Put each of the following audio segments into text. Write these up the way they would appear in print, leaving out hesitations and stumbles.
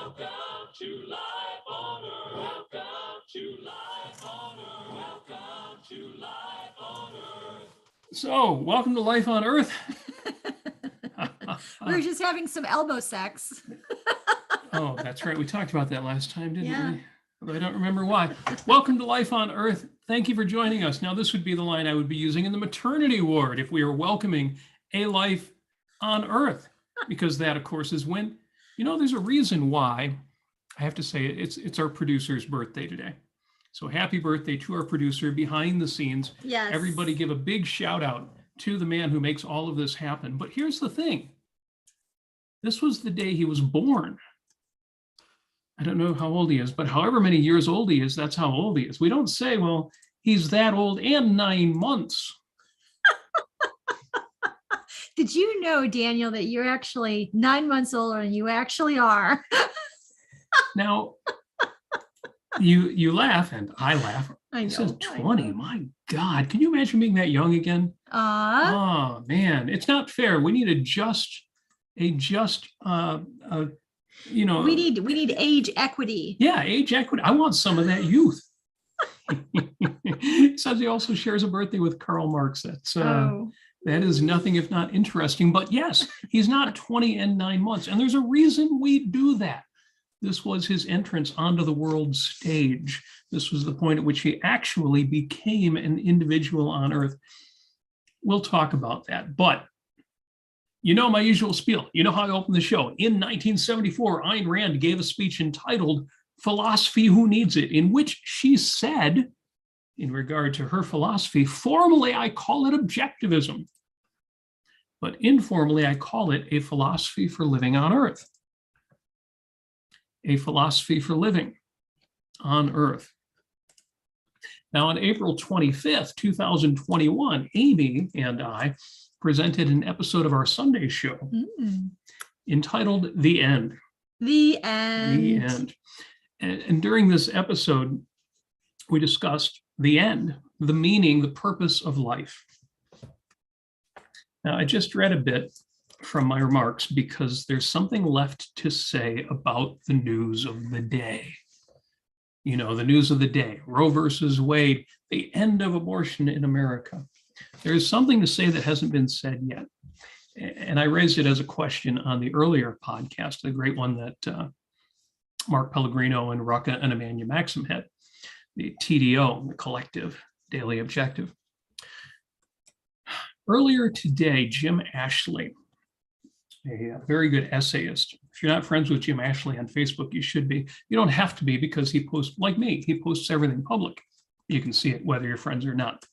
Welcome to Life on Earth. Welcome to Life on Earth. Welcome to Life on Earth. So, welcome to Life on Earth. We were just having some elbow sex. Oh, that's right. We talked about that last time, didn't we? Although I don't remember why. Welcome to Life on Earth. Thank you for joining us. Now, this would be the line I would be using in the maternity ward if we were welcoming a life on Earth, because that, of course, is when, you know, there's a reason why. I have to say it's our producer's birthday today. So happy birthday to our producer behind the scenes. Yes. Everybody give a big shout out to the man who makes all of this happen. But here's the thing. This was the day he was born. I don't know how old he is, but however many years old he is, that's how old he is. We don't say, well, he's that old and 9 months. Did you know, Daniel, that you're actually 9 months older than you actually are? Now, you laugh and I laugh. I know. This is 20. My God, can you imagine being that young again? Oh man, it's not fair. We need we need age equity. Yeah, age equity. I want some of that youth. He says he also shares a birthday with Karl Marx. That is nothing if not interesting. But yes, he's not 20 and 9 months. And there's a reason we do that. This was his entrance onto the world stage. This was the point at which he actually became an individual on Earth. We'll talk about that. But you know my usual spiel. You know how I open the show. In 1974, Ayn Rand gave a speech entitled Philosophy Who Needs It, in which she said, in regard to her philosophy, formally I call it objectivism, but informally I call it a philosophy for living on Earth. A philosophy for living on Earth. Now, on April 25th, 2021, Amy and I presented an episode of our Sunday show entitled The End. The End. The End. And during this episode, we discussed the end, the meaning, the purpose of life. Now, I just read a bit from my remarks because there's something left to say about the news of the day. You know, the news of the day, Roe versus Wade, the end of abortion in America. There's something to say that hasn't been said yet. And I raised it as a question on the earlier podcast, the great one that Mark Pellegrino and Rucka and Emmanuel Maxim had, the TDO, the Collective Daily Objective. Earlier today, Jim Ashley, a very good essayist. If you're not friends with Jim Ashley on Facebook, you should be. You don't have to be, because he posts, like me, he posts everything public. You can see it whether you're friends or not.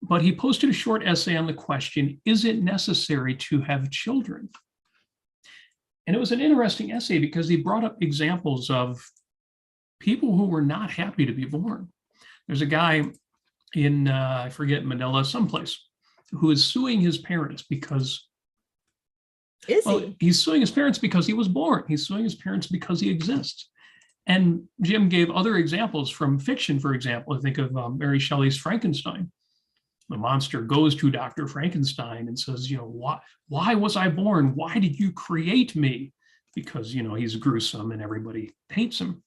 But he posted a short essay on the question, is it necessary to have children? And it was an interesting essay because he brought up examples of people who were not happy to be born. There's a guy in, I forget, Manila, someplace, who is suing his parents because he's suing his parents because he was born. He's suing his parents because he exists. And Jim gave other examples from fiction, for example. I think of Mary Shelley's Frankenstein. The monster goes to Dr. Frankenstein and says, you know, why was I born? Why did you create me? Because, you know, he's gruesome and everybody hates him.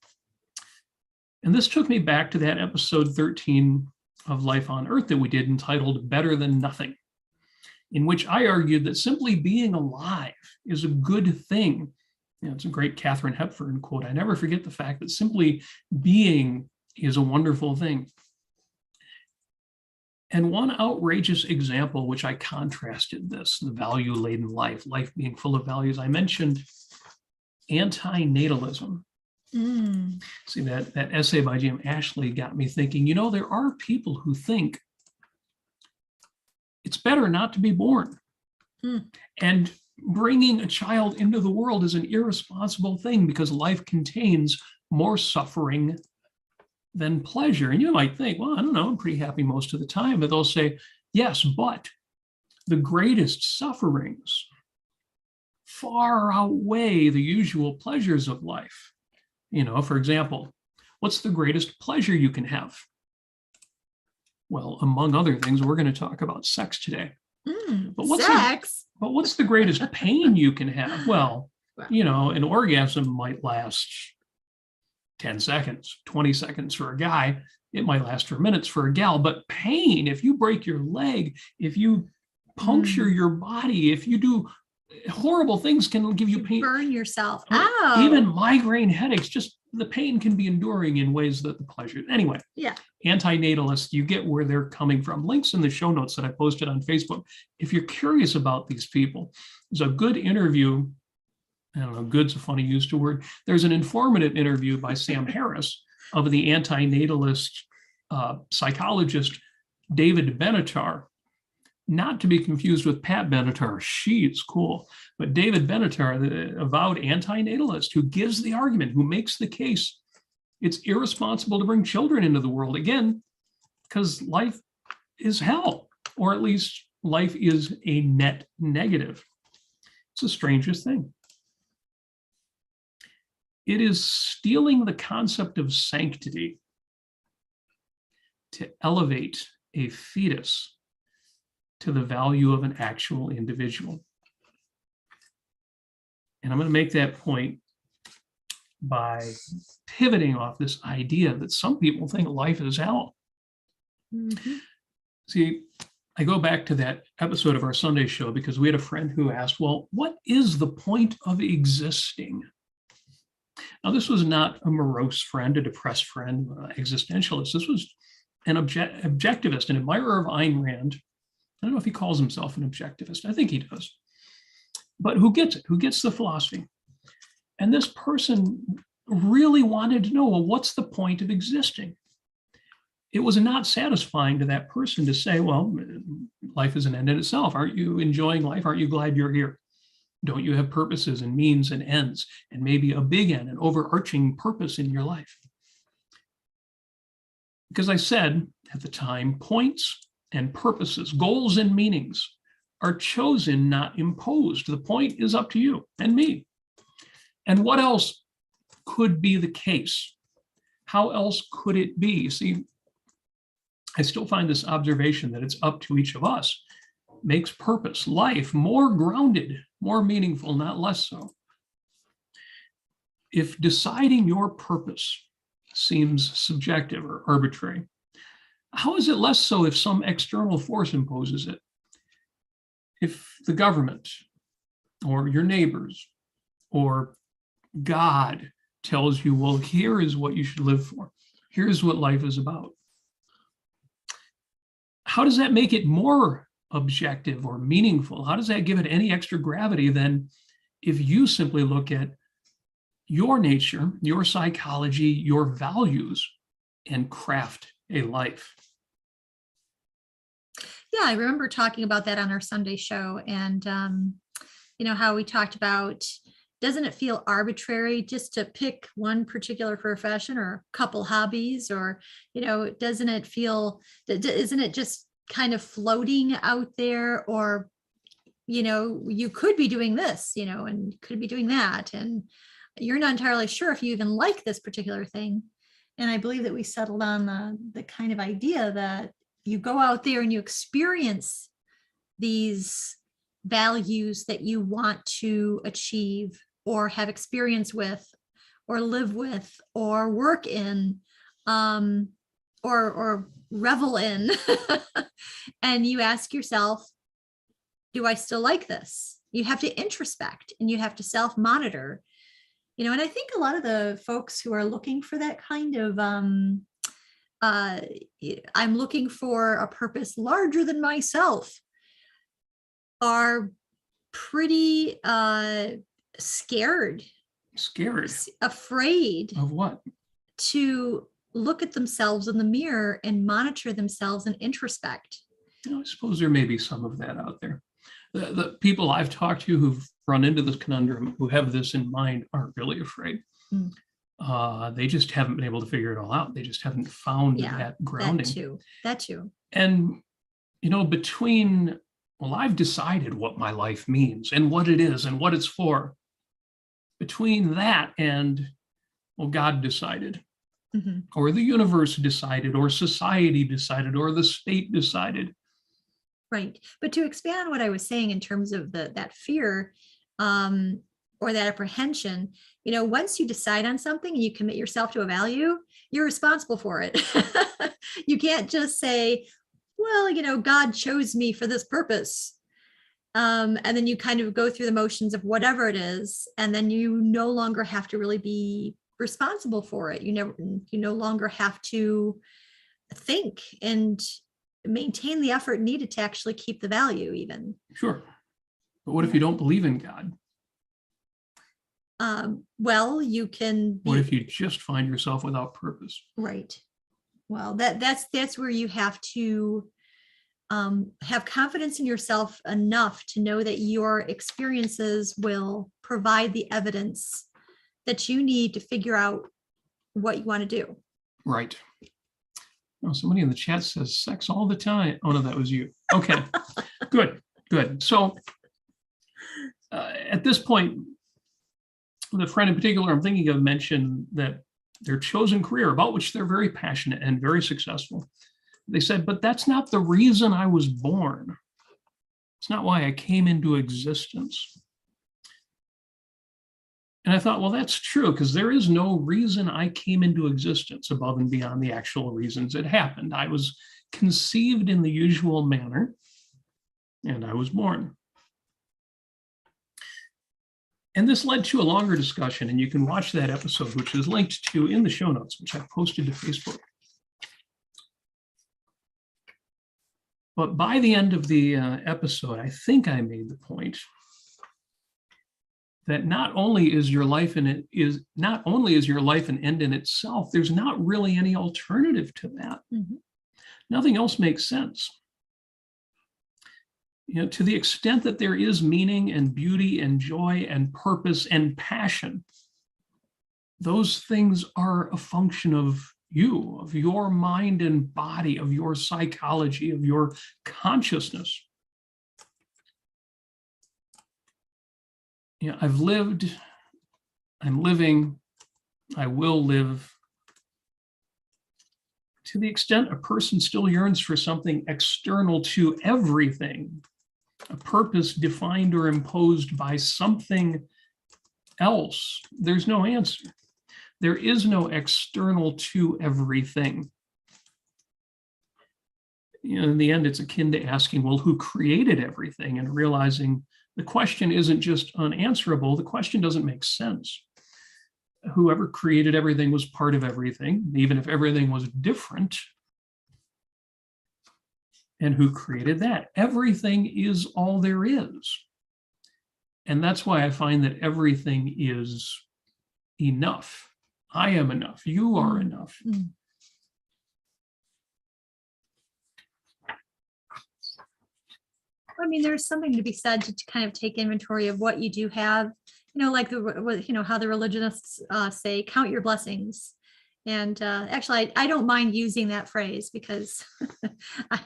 And this took me back to that episode 13 of Life on Earth that we did entitled Better Than Nothing, in which I argued that simply being alive is a good thing. You know, it's a great Katharine Hepburn quote. I never forget the fact that simply being is a wonderful thing. And one outrageous example, which I contrasted this, the value-laden life being full of values, I mentioned anti-natalism. See, that essay by Jim Ashley got me thinking, you know, there are people who think it's better not to be born. And bringing a child into the world is an irresponsible thing because life contains more suffering than pleasure. And you might think, well, I don't know, I'm pretty happy most of the time. But they'll say, yes, but the greatest sufferings far outweigh the usual pleasures of life. You know, for example, what's the greatest pleasure you can have? Well, among other things, we're going to talk about sex today. Sex? But what's the greatest pain you can have? Well, An orgasm might last 10 seconds, 20 seconds for a guy. It might last for minutes for a gal. But pain, if you break your leg, if you puncture your body, if you do horrible things, can give you pain. Burn yourself. Even migraine headaches, just the pain can be enduring in ways that the pleasure. Anyway, antinatalists, you get where they're coming from. Links in the show notes that I posted on Facebook. If you're curious about these people, there's a good interview. I don't know, good's a funny use to word. There's an informative interview by Sam Harris of the antinatalist psychologist David Benatar, not to be confused with Pat Benatar. She's cool. But David Benatar, the avowed antinatalist who gives the argument, who makes the case, it's irresponsible to bring children into the world, again, because life is hell, or at least life is a net negative. It's the strangest thing. It is stealing the concept of sanctity to elevate a fetus to the value of an actual individual. And I'm going to make that point by pivoting off this idea that some people think life is hell. Mm-hmm. See, I go back to that episode of our Sunday show because we had a friend who asked, well, what is the point of existing? Now, this was not a morose friend, a depressed friend, existentialist. This was an objectivist, an admirer of Ayn Rand. I don't know if he calls himself an objectivist. I think he does. But who gets it? Who gets the philosophy? And this person really wanted to know, well, what's the point of existing? It was not satisfying to that person to say, well, life is an end in itself. Aren't you enjoying life? Aren't you glad you're here? Don't you have purposes and means and ends, and maybe a big end, an overarching purpose in your life? Because I said at the time, points and purposes, goals and meanings are chosen, not imposed. The point is up to you and me. And what else could be the case? How else could it be? See, I still find this observation that it's up to each of us makes purpose, life, more grounded, more meaningful, not less so. If deciding your purpose seems subjective or arbitrary, how is it less so if some external force imposes it? If the government or your neighbors or God tells you, well, here is what you should live for. Here's what life is about. How does that make it more objective or meaningful? How does that give it any extra gravity than if you simply look at your nature, your psychology, your values, and craft a life? Yeah, I remember talking about that on our Sunday show, and how we talked about, doesn't it feel arbitrary just to pick one particular profession or a couple hobbies, or isn't it just kind of floating out there? Or you could be doing this, and you could be doing that, and you're not entirely sure if you even like this particular thing. And I believe that we settled on the kind of idea that you go out there and you experience these values that you want to achieve or have experience with or live with or work in, or revel in. And you ask yourself, do I still like this? You have to introspect and you have to self-monitor, and I think a lot of the folks who are looking for that kind of, I'm looking for a purpose larger than myself, are pretty scared, afraid of what? To look at themselves in the mirror and monitor themselves and introspect. I suppose there may be some of that out there. The people I've talked to who've run into this conundrum, who have this in mind, aren't really afraid. They just haven't been able to figure it all out. They just haven't found that grounding. That too. And, between, well, I've decided what my life means and what it is and what it's for. Between that and, well, God decided, or the universe decided, or society decided, or the state decided. Right. But to expand on what I was saying in terms of that fear, or or that apprehension, once you decide on something and you commit yourself to a value, you're responsible for it. You can't just say, well, God chose me for this purpose. And then you kind of go through the motions of whatever it is, and then you no longer have to really be responsible for it. You no longer have to think and maintain the effort needed to actually keep the value even. Sure. But what if you don't believe in God? Well, you can. What if you just find yourself without purpose? Right. Well, that's where you have to have confidence in yourself enough to know that your experiences will provide the evidence that you need to figure out what you want to do. Right. Oh, somebody in the chat says sex all the time. Oh, no, that was you. Okay, good. So at this point, the friend in particular I'm thinking of mentioned that their chosen career, about which they're very passionate and very successful. They said, but that's not the reason I was born. It's not why I came into existence. And I thought, well, that's true, because there is no reason I came into existence above and beyond the actual reasons it happened. I was conceived in the usual manner, and I was born. And this led to a longer discussion, and you can watch that episode, which is linked to in the show notes, which I posted to Facebook. But by the end of the episode, I think I made the point that not only is your life an end in itself, there's not really any alternative to that. Mm-hmm. Nothing else makes sense. To the extent that there is meaning and beauty and joy and purpose and passion, those things are a function of you, of your mind and body, of your psychology, of your consciousness. I've lived, I'm living, I will live. To the extent a person still yearns for something external to everything, a purpose defined or imposed by something else, there's no answer. There is no external to everything. In the end, it's akin to asking, well, who created everything? And realizing the question isn't just unanswerable, the question doesn't make sense. Whoever created everything was part of everything, even if everything was different. And who created that? Everything is all there is. And that's why I find that everything is enough. I am enough. You are enough. Mm. I mean, there's something to be said to kind of take inventory of what you do have, like how the religionists say, count your blessings. And actually, I don't mind using that phrase because I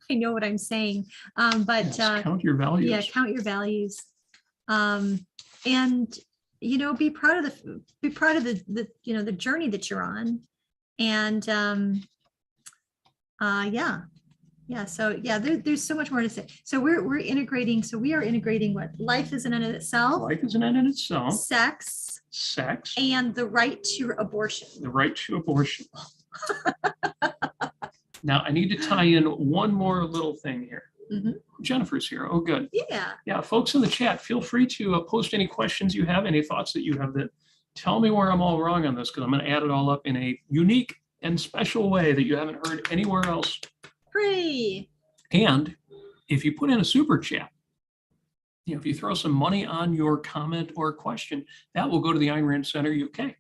know what I'm saying. But yes, count your values. Yeah, count your values. And be proud of the journey that you're on. And there's so much more to say. So we are integrating what life is an end in itself. Life is an end in itself. Sex, and the right to abortion. The right to abortion. Now I need to tie in one more little thing here. Mm-hmm. Jennifer's here. Oh, good. Yeah. Folks in the chat, feel free to post any questions you have, any thoughts that you have, that tell me where I'm all wrong on this, because I'm going to add it all up in a unique and special way that you haven't heard anywhere else. Free. And if you put in a super chat, if you throw some money on your comment or question, that will go to the Ayn Rand Center UK.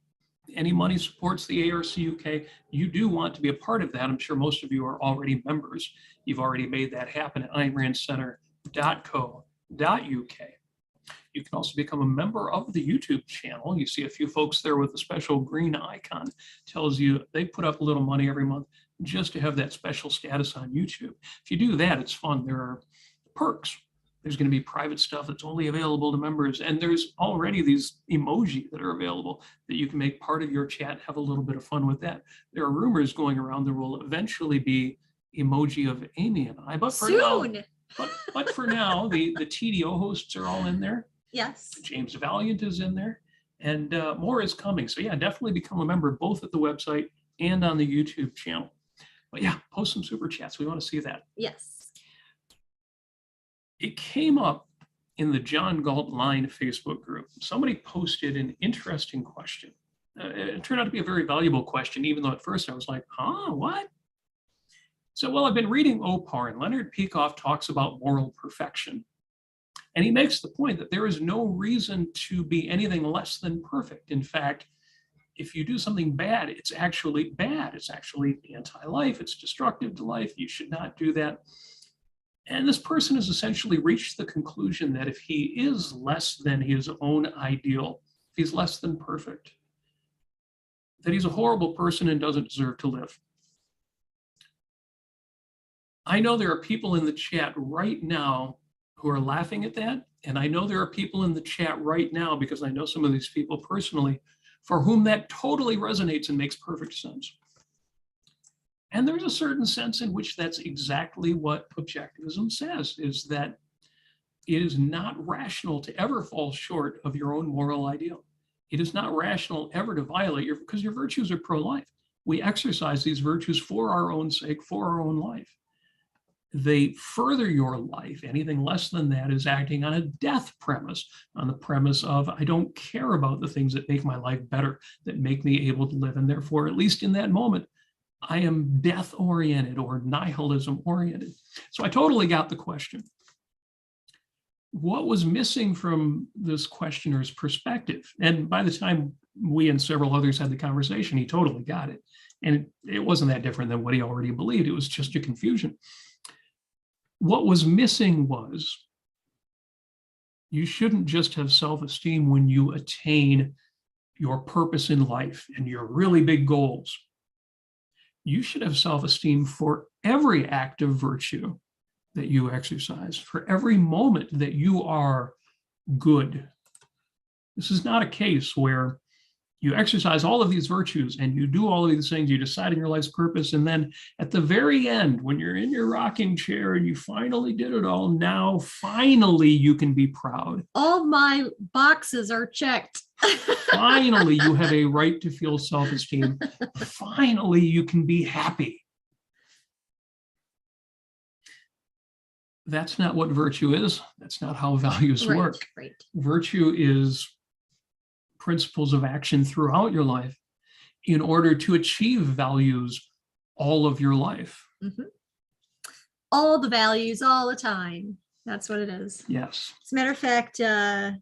Any money supports the ARCUK. You do want to be a part of that. I'm sure most of you are already members. You've already made that happen at aynrandcenter.co.uk. You can also become a member of the YouTube channel. You see a few folks there with a special green icon. Tells you they put up a little money every month just to have that special status on YouTube. If you do that, it's fun. There are perks. There's going to be private stuff that's only available to members. And there's already these emoji that are available that you can make part of your chat, have a little bit of fun with that. There are rumors going around there will eventually be emoji of Amy and I, but for soon. Now, but for now, the TDO hosts are all in there. Yes. James Valiant is in there, and more is coming. So yeah, definitely become a member both at the website and on the YouTube channel. But yeah, post some super chats. We want to see that. Yes. It came up in the John Galt Line Facebook group. Somebody posted an interesting question. It turned out to be a very valuable question, even though at first I was like, huh, what? So, well, I've been reading Opar, and Leonard Peikoff talks about moral perfection. And he makes the point that there is no reason to be anything less than perfect. In fact, if you do something bad, it's actually bad. It's actually anti-life. It's destructive to life. You should not do that. And this person has essentially reached the conclusion that if he is less than his own ideal, if he's less than perfect, that he's a horrible person and doesn't deserve to live. I know there are people in the chat right now who are laughing at that. And I know there are people in the chat right now, because I know some of these people personally, for whom that totally resonates and makes perfect sense. And there's a certain sense in which that's exactly what objectivism says, is that it is not rational to ever fall short of your own moral ideal. It is not rational ever to violate because your virtues are pro-life. We exercise these virtues for our own sake, for our own life. They further your life. Anything less than that is acting on a death premise, on the premise of, I don't care about the things that make my life better, that make me able to live. And therefore, at least in that moment, I am death-oriented or nihilism-oriented. So I totally got the question. What was missing from this questioner's perspective? And by the time we and several others had the conversation, he totally got it. And it wasn't that different than what he already believed. It was just a confusion. What was missing was, you shouldn't just have self-esteem when you attain your purpose in life and your really big goals. You should have self-esteem for every act of virtue that you exercise, for every moment that you are good. This is not a case where you exercise all of these virtues and you do all of these things, you decide on your life's purpose, and then at the very end, when you're in your rocking chair and you finally did it all, now finally you can be proud. All my boxes are checked. Finally, you have a right to feel self-esteem. Finally, you can be happy. That's not what virtue is. That's not how values work. Right. Virtue is principles of action throughout your life in order to achieve values all of your life. Mm-hmm. All the values, all the time. That's what it is. Yes. As a matter of fact, Ayn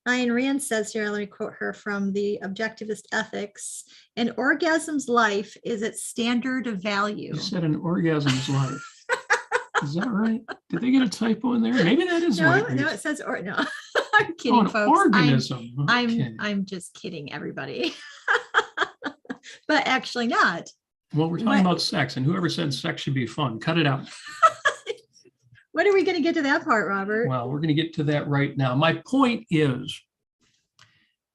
Rand says here, let me quote her from the Objectivist Ethics, an orgasm's life is its standard of value. You said an orgasm's life. Is that right? Did they get a typo in there? Maybe that is right. No, it says no. I'm kidding, folks. Organism. I'm just kidding, everybody. But actually not. Well, we're talking about sex, and whoever said sex should be fun, cut it out. When are we going to get to that part, Robert? Well, we're going to get to that right now. My point is,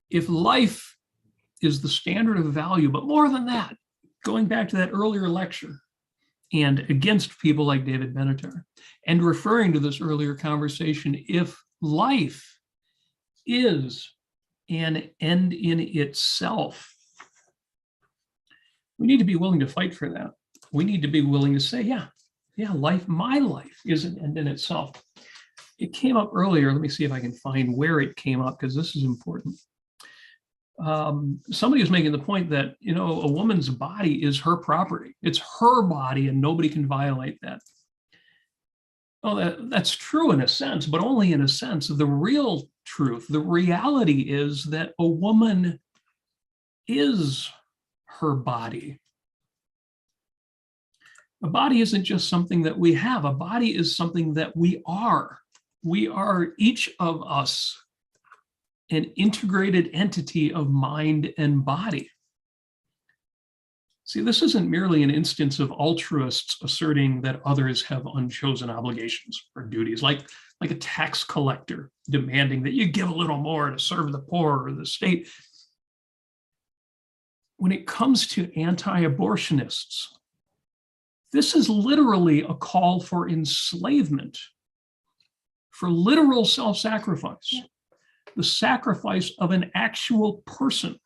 if life is the standard of value, but more than that, going back to that earlier lecture, and against people like David Benatar, and referring to this earlier conversation, if life is an end in itself, we need to be willing to fight for that. We need to be willing to say, yeah, my life is an end in itself. It came up earlier. Let me see if I can find where it came up, because this is important. Somebody was making the point that, a woman's body is her property. It's her body and nobody can violate that. Well, that's true in a sense, but only in a sense. The real truth, the reality is that a woman is her body. A body isn't just something that we have. A body is something that we are. We are, each of us, an integrated entity of mind and body. See, this isn't merely an instance of altruists asserting that others have unchosen obligations or duties, like a tax collector demanding that you give a little more to serve the poor or the state. When it comes to anti-abortionists, this is literally a call for enslavement, for literal self-sacrifice. Yeah. the sacrifice of an actual person,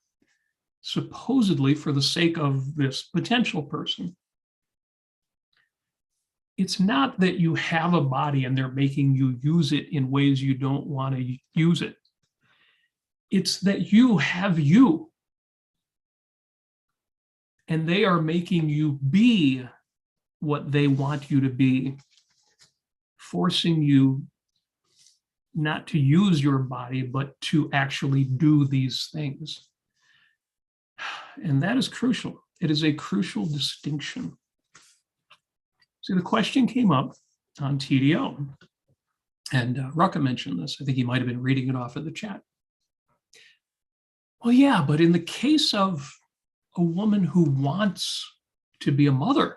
supposedly for the sake of this potential person. It's not that you have a body and they're making you use it in ways you don't want to use it. It's that you have you. And they are making you be what they want you to be, forcing you not to use your body, but to actually do these things. And that is crucial. It is a crucial distinction. See, the question came up on TDO, and Rucka mentioned this. I think he might have been reading it off of the chat. Well, yeah, but in the case of a woman who wants to be a mother,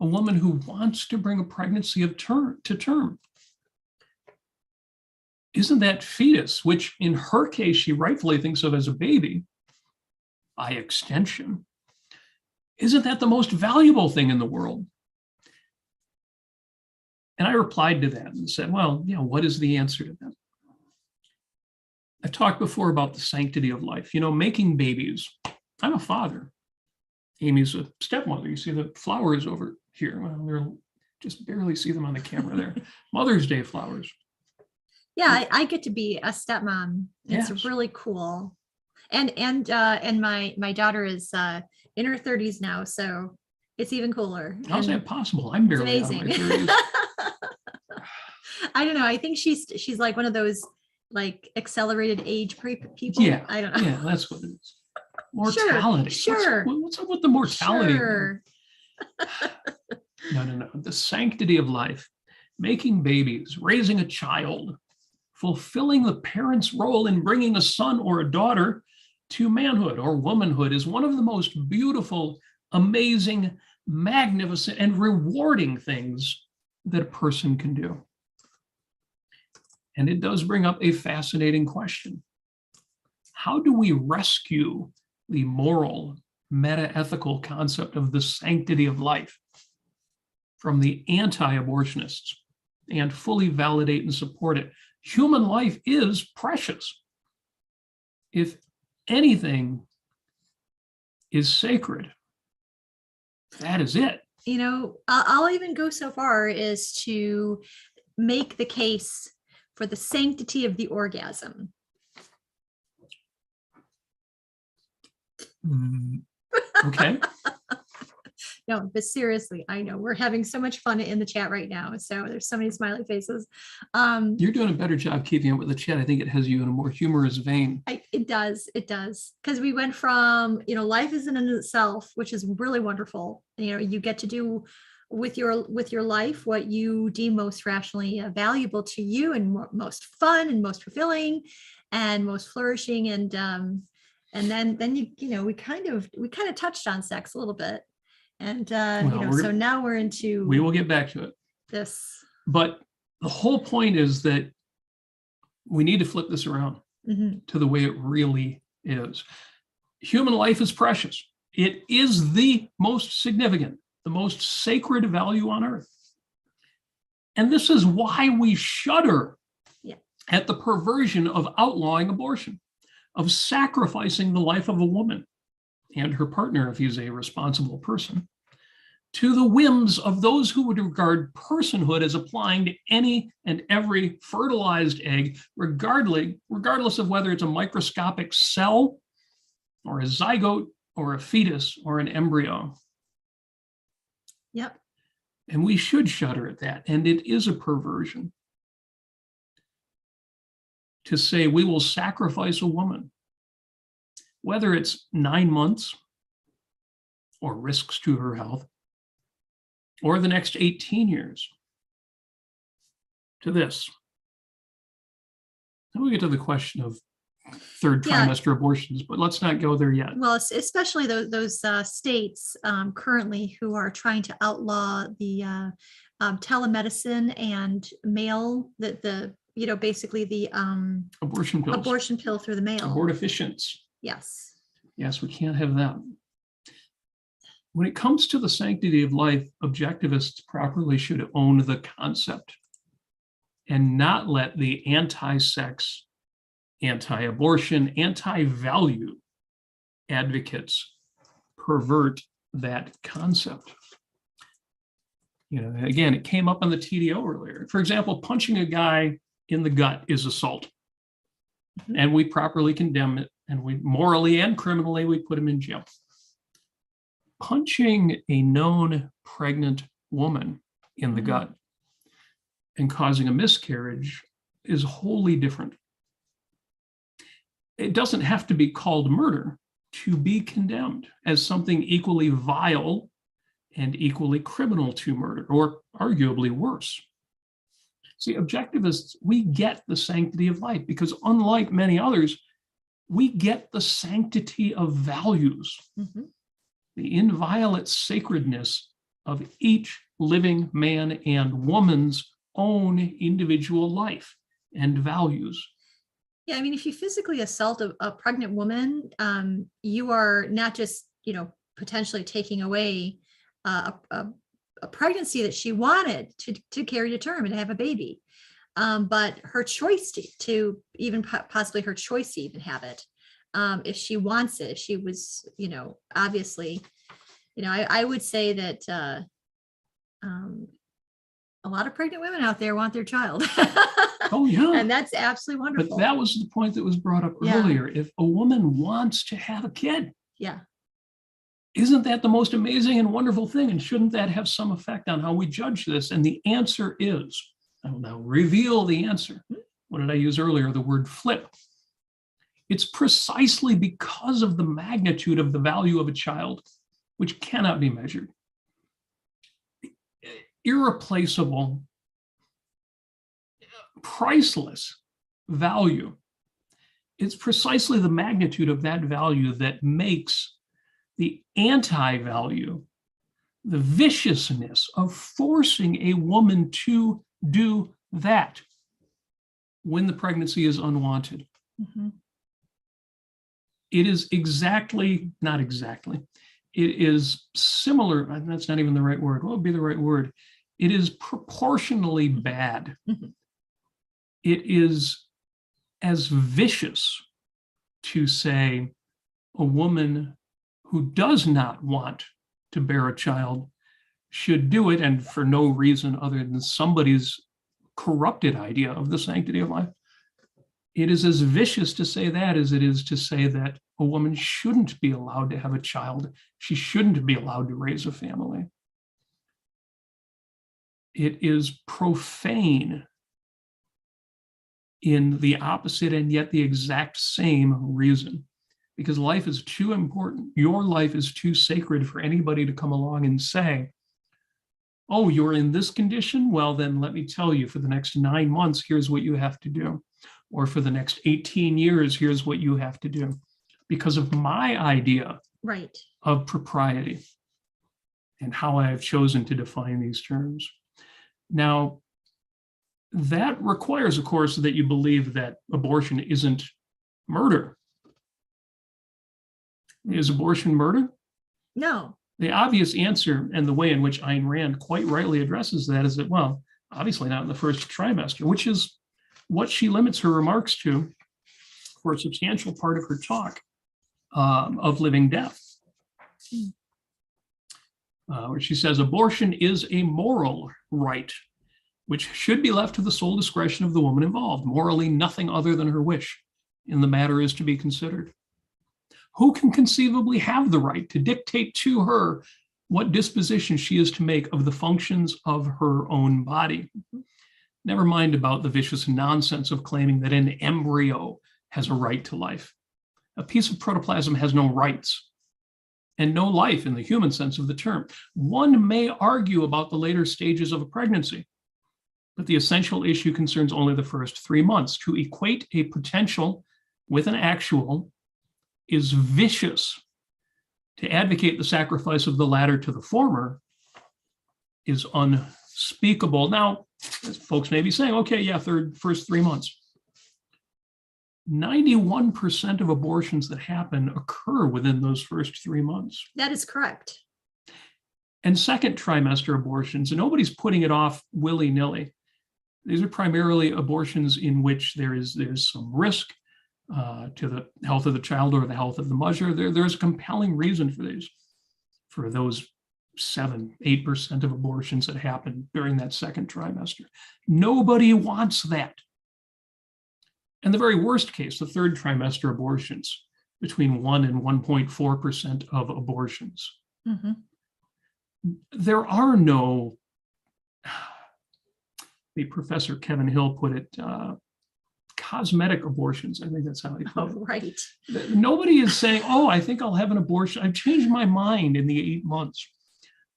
a woman who wants to bring a pregnancy to term, isn't that fetus, which in her case she rightfully thinks of as a baby, by extension, isn't that the most valuable thing in the world? And I replied to that and said, well, what is the answer to that? I've talked before about the sanctity of life. Making babies. I'm a father. Amy's a stepmother. You see the flowers over here. Well, they're just barely see them on the camera there. Mother's Day flowers. Yeah, I get to be a stepmom. It's Yes. really cool. And my daughter is in her 30s now, so it's even cooler. How's that possible? I'm barely out of my 30s. I don't know. I think she's like one of those like accelerated age people. Yeah, I don't know. Yeah, that's what it is. Mortality. Sure. What's up with the mortality? Sure. No. The sanctity of life, making babies, raising a child, fulfilling the parent's role in bringing a son or a daughter to manhood or womanhood is one of the most beautiful, amazing, magnificent, and rewarding things that a person can do. And it does bring up a fascinating question. How do we rescue the moral, meta-ethical concept of the sanctity of life from the anti-abortionists and fully validate and support it? Human life is precious. If anything is sacred, that is it. I'll even go so far as to make the case for the sanctity of the orgasm. Okay. No, but seriously, I know we're having so much fun in the chat right now. So there's so many smiley faces. You're doing a better job keeping up with the chat. I think it has you in a more humorous vein. It does. Because we went from, life is in and of itself, which is really wonderful. You get to do with your life what you deem most rationally valuable to you and most fun and most fulfilling and most flourishing. And then we kind of touched on sex a little bit. And, so now we're into. We will get back to it. This. But the whole point is that we need to flip this around to the way it really is. Human life is precious. It is the most significant, the most sacred value on earth. And this is why we shudder at the perversion of outlawing abortion, of sacrificing the life of a woman and her partner, if he's a responsible person, to the whims of those who would regard personhood as applying to any and every fertilized egg, regardless of whether it's a microscopic cell or a zygote or a fetus or an embryo. Yep. And we should shudder at that. And it is a perversion to say we will sacrifice a woman, whether it's 9 months or risks to her health, or the next 18 years to this. Then we get to the question of third trimester abortions, but let's not go there yet. Well, especially those states currently who are trying to outlaw the telemedicine and mail, basically the abortion pill through the mail. Abortifacients. Yes. Yes, we can't have that. When it comes to the sanctity of life, objectivists properly should own the concept and not let the anti-sex anti-abortion, anti-value advocates pervert that concept. You know, again, it came up on the TDO earlier. For example, punching a guy in the gut is assault. And we properly condemn it, and we morally and criminally, we put him in jail. Punching a known pregnant woman in the gut and causing a miscarriage is wholly different. It doesn't have to be called murder to be condemned as something equally vile and equally criminal to murder, or arguably worse. See, objectivists, we get the sanctity of life because unlike many others, we get the sanctity of values, the inviolate sacredness of each living man and woman's own individual life and values. Yeah, I mean, if you physically assault a pregnant woman, you are not just, potentially taking away a pregnancy that she wanted to carry to term and have a baby, but her choice to even possibly her choice to even have it, if she wants it, if she was, obviously, I would say that a lot of pregnant women out there want their child. Oh, yeah. And that's absolutely wonderful. But that was the point that was brought up earlier. If a woman wants to have a kid, isn't that the most amazing and wonderful thing? And shouldn't that have some effect on how we judge this? And the answer is, I will now reveal the answer. What did I use earlier? The word flip. It's precisely because of the magnitude of the value of a child, which cannot be measured. Irreplaceable, priceless value. It's precisely the magnitude of that value that makes the anti-value, the viciousness of forcing a woman to do that when the pregnancy is unwanted. It is not exactly, it is similar, that's not even the right word. What would be the right word? It is proportionally bad. It is as vicious to say a woman who does not want to bear a child should do it, and for no reason other than somebody's corrupted idea of the sanctity of life. It is as vicious to say that as it is to say that a woman shouldn't be allowed to have a child. She shouldn't be allowed to raise a family. It is profane in the opposite and yet the exact same reason. Because life is too important. Your life is too sacred for anybody to come along and say, oh, you're in this condition? Well, then let me tell you, for the next 9 months, here's what you have to do. Or for the next 18 years, here's what you have to do. Because of my idea of propriety and how I have chosen to define these terms. Now, that requires, of course, that you believe that abortion isn't murder. Is abortion murder? No. The obvious answer, and the way in which Ayn Rand quite rightly addresses that, is that, well, obviously not in the first trimester, which is what she limits her remarks to for a substantial part of her talk of living death, where she says abortion is a moral right, which should be left to the sole discretion of the woman involved. Morally, nothing other than her wish in the matter is to be considered. Who can conceivably have the right to dictate to her what disposition she is to make of the functions of her own body? Never mind about the vicious nonsense of claiming that an embryo has a right to life. A piece of protoplasm has no rights and no life in the human sense of the term. One may argue about the later stages of a pregnancy, but the essential issue concerns only the first 3 months. To equate a potential with an actual is vicious. To advocate the sacrifice of the latter to the former is unspeakable. Now, folks may be saying, okay, yeah, first 3 months. 91% of abortions that happen occur within those first 3 months. That is correct. And second trimester abortions, and nobody's putting it off willy-nilly. These are primarily abortions in which there's some risk. to the health of the child or the health of the mother. There's a compelling reason for these, for those 7-8% of abortions that happen during that second trimester. Nobody wants that. And the very worst case, the third trimester abortions, between 1 and 1.4% of abortions. Mm-hmm. There are no, the Professor Kevin Hill put it, cosmetic abortions. I think that's how he put it. Right. Nobody is saying, oh, I think I'll have an abortion. I've changed my mind in the 8 months.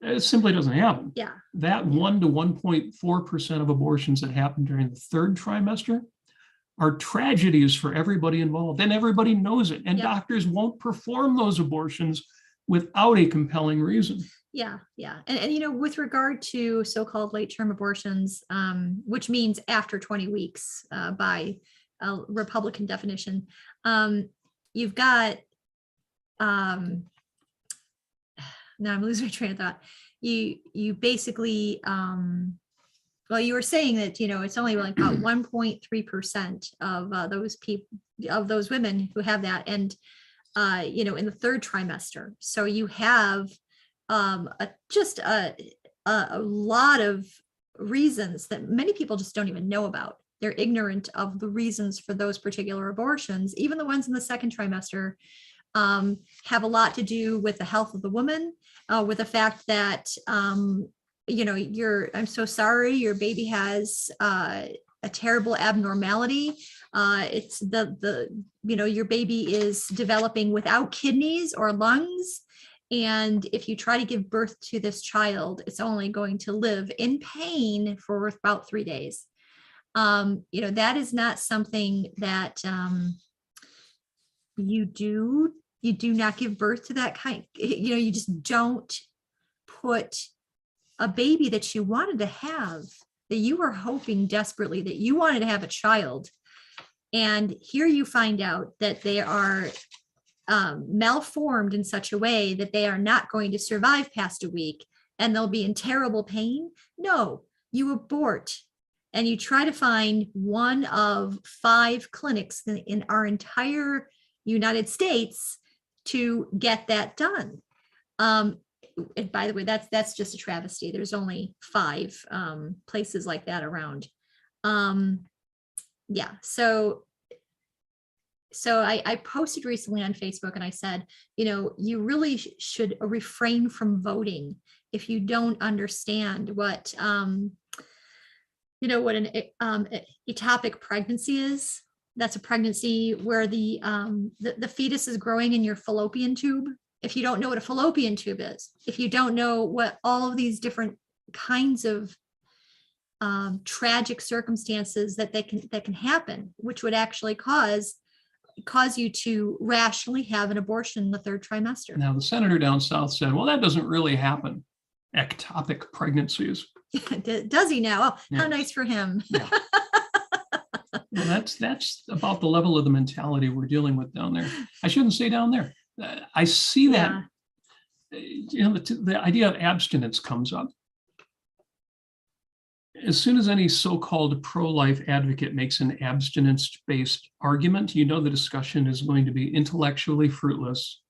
It simply doesn't happen. Yeah. That 1 to 1.4% of abortions that happen during the third trimester are tragedies for everybody involved, and everybody knows it. And doctors won't perform those abortions without a compelling reason. Yeah, yeah. And with regard to so-called late-term abortions, which means after 20 weeks by a Republican definition, you've got, now I'm losing my train of thought. You basically, well, you were saying that, it's only like about 1.3% of those people, of those women who have that. And, in the third trimester. So you have just a lot of reasons that many people just don't even know about. They're ignorant of the reasons for those particular abortions. Even the ones in the second trimester have a lot to do with the health of the woman, with the fact that, I'm so sorry, your baby has a terrible abnormality. It's your baby is developing without kidneys or lungs. And if you try to give birth to this child, it's only going to live in pain for about 3 days. That is not something that you do not give birth to that kind. You just don't put a baby that you wanted to have, that you were hoping desperately that you wanted to have a child. And here you find out that they are malformed in such a way that they are not going to survive past a week and they'll be in terrible pain. No, you abort and you try to find one of 5 clinics in our entire United States to get that done. And by the way, that's just a travesty. There's only 5 places like that around. Yeah. So I posted recently on Facebook and I said, you really should refrain from voting if you don't understand what, what an ectopic pregnancy is. That's a pregnancy where the fetus is growing in your fallopian tube. If you don't know what a fallopian tube is, if you don't know what all of these different kinds of tragic circumstances that can happen, which would actually cause you to rationally have an abortion in the third trimester. Now, the senator down south said, well, that doesn't really happen. Ectopic pregnancies. Does he now? Oh, yeah. How nice for him. Yeah. Well, that's about the level of the mentality we're dealing with down there. I shouldn't say down there. I see that, the idea of abstinence comes up. As soon as any so-called pro-life advocate makes an abstinence-based argument, the discussion is going to be intellectually fruitless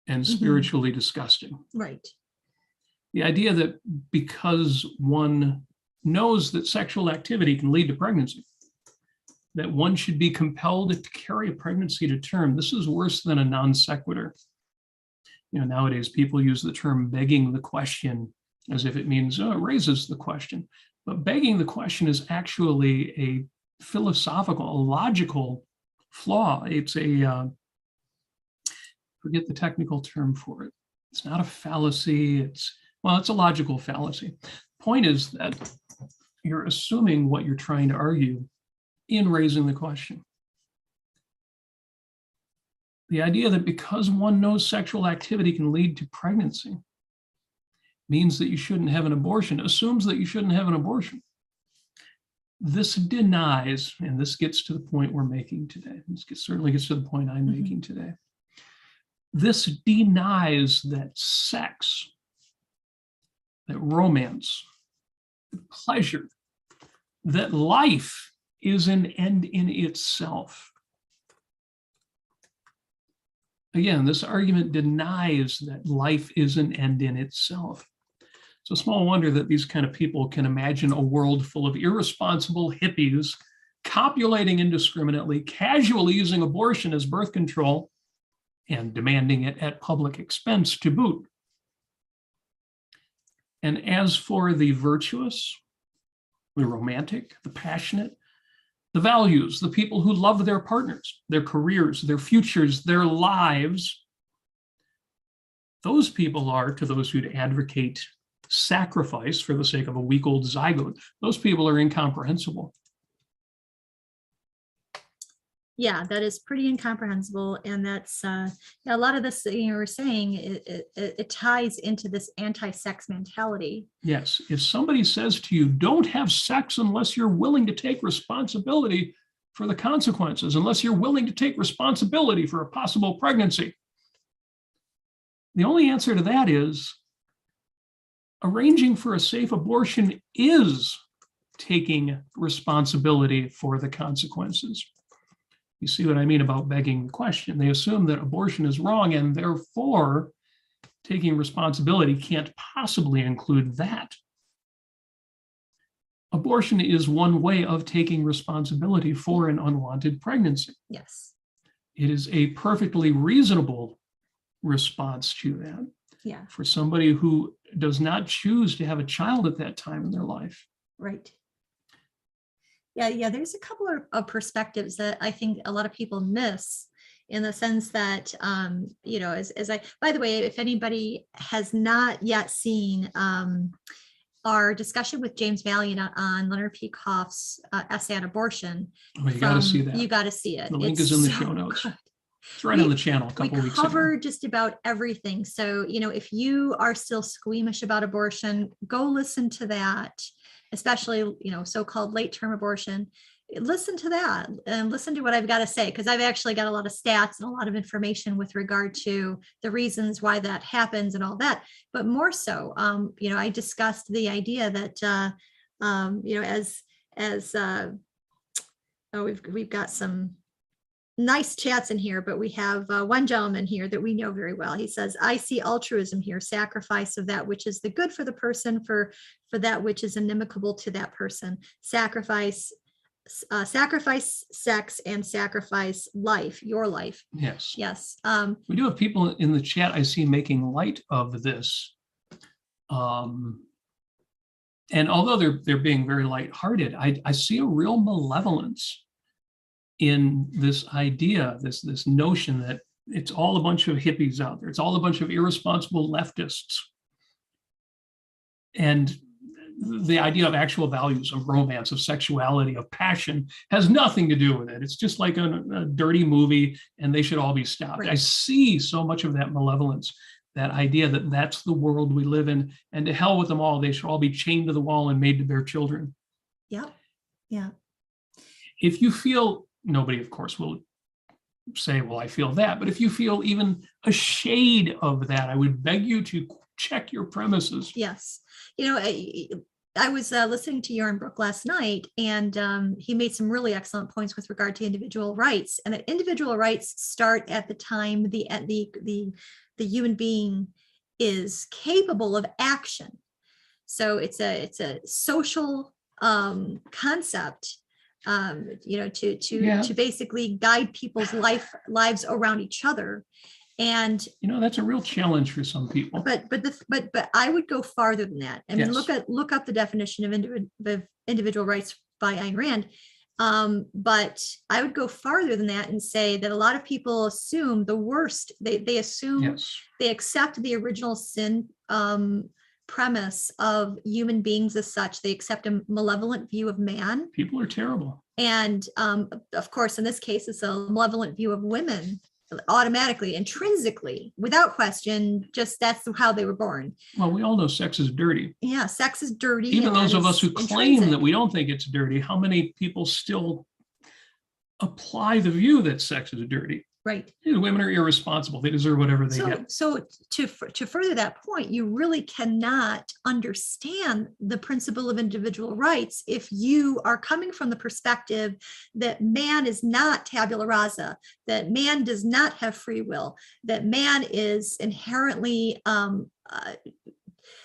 and spiritually disgusting. Right. The idea that because one knows that sexual activity can lead to pregnancy, that one should be compelled to carry a pregnancy to term. This is worse than a non sequitur. Nowadays people use the term begging the question as if it means, it raises the question. But begging the question is actually a philosophical, a logical flaw. It's forget the technical term for it. It's not a fallacy. It's a logical fallacy. Point is that you're assuming what you're trying to argue in raising the question. The idea that because one knows sexual activity can lead to pregnancy means that you shouldn't have an abortion, assumes that you shouldn't have an abortion. This denies, and this gets to the point we're making today. Certainly gets to the point I'm making today. This denies that sex, that romance, that pleasure, that life is an end in itself. Again, this argument denies that life is an end in itself. It's a small wonder that these kind of people can imagine a world full of irresponsible hippies copulating indiscriminately, casually using abortion as birth control, and demanding it at public expense to boot. And as for the virtuous, the romantic, the passionate, the values, the people who love their partners, their careers, their futures, their lives, those people are, to those who'd advocate sacrifice for the sake of a week-old zygote, those people are incomprehensible. Yeah, that is pretty incomprehensible. And that's a lot of this, we're saying it ties into this anti-sex mentality. Yes, if somebody says to you, don't have sex unless you're willing to take responsibility for the consequences, unless you're willing to take responsibility for a possible pregnancy, the only answer to that is arranging for a safe abortion is taking responsibility for the consequences. You see what I mean about begging the question? They assume that abortion is wrong, and therefore taking responsibility can't possibly include that. Abortion is one way of taking responsibility for an unwanted pregnancy. Yes. It is a perfectly reasonable response to that. Yeah. For somebody who does not choose to have a child at that time in their life. Right. Yeah, there's a couple of perspectives that I think a lot of people miss, in the sense that, by the way, if anybody has not yet seen our discussion with James Valiant on Leonard Peikoff's essay on abortion. Oh, you got to see that. You got to see it. The link is in the show notes. Good. It's right on the channel a couple weeks ago. We cover just about everything. So, if you are still squeamish about abortion, go listen to that. Especially, so-called late-term abortion, listen to that and listen to what I've got to say, because I've actually got a lot of stats and a lot of information with regard to the reasons why that happens and all that. But more so, I discussed the idea that, we've got some nice chats in here, but we have one gentleman here that we know very well. He says, I see altruism here, sacrifice of that which is the good for the person for that which is inimical to that person. Sacrifice sex and sacrifice life, your life. Yes. Yes. We do have people in the chat I see making light of this. And although they're being very lighthearted, I see a real malevolence in this idea, this notion that it's all a bunch of hippies out there. It's all a bunch of irresponsible leftists. And the idea of actual values of romance, of sexuality, of passion has nothing to do with it. It's just like a dirty movie, and they should all be stopped. Right. I see so much of that malevolence, that idea that that's the world we live in, and to hell with them all. They should all be chained to the wall and made to bear children. Yeah. Yeah. If you feel, nobody, of course, will say, well, I feel that. But if you feel even a shade of that, I would beg you to check your premises. Yes. I was listening to Jörn Brook last night, and he made some really excellent points with regard to individual rights, and that individual rights start at the time the human being is capable of action. So it's a social concept, to basically guide people's lives around each other. And that's a real challenge for some people. But I would go farther than that. I mean, yes. look up the definition of individual rights by Ayn Rand. But I would go farther than that and say that a lot of people assume the worst. They assume, yes. They accept the original sin premise of human beings as such. They accept a malevolent view of man. People are terrible. And of course, in this case, it's a malevolent view of women. Automatically, intrinsically, without question, just that's how they were born. Well, we all know sex is dirty. Yeah, sex is dirty. Even those of us who claim that we don't think it's dirty, how many people still apply the view that sex is dirty? Right. Women are irresponsible. They deserve whatever they get. So to further that point, you really cannot understand the principle of individual rights if you are coming from the perspective that man is not tabula rasa, that man does not have free will, that man is inherently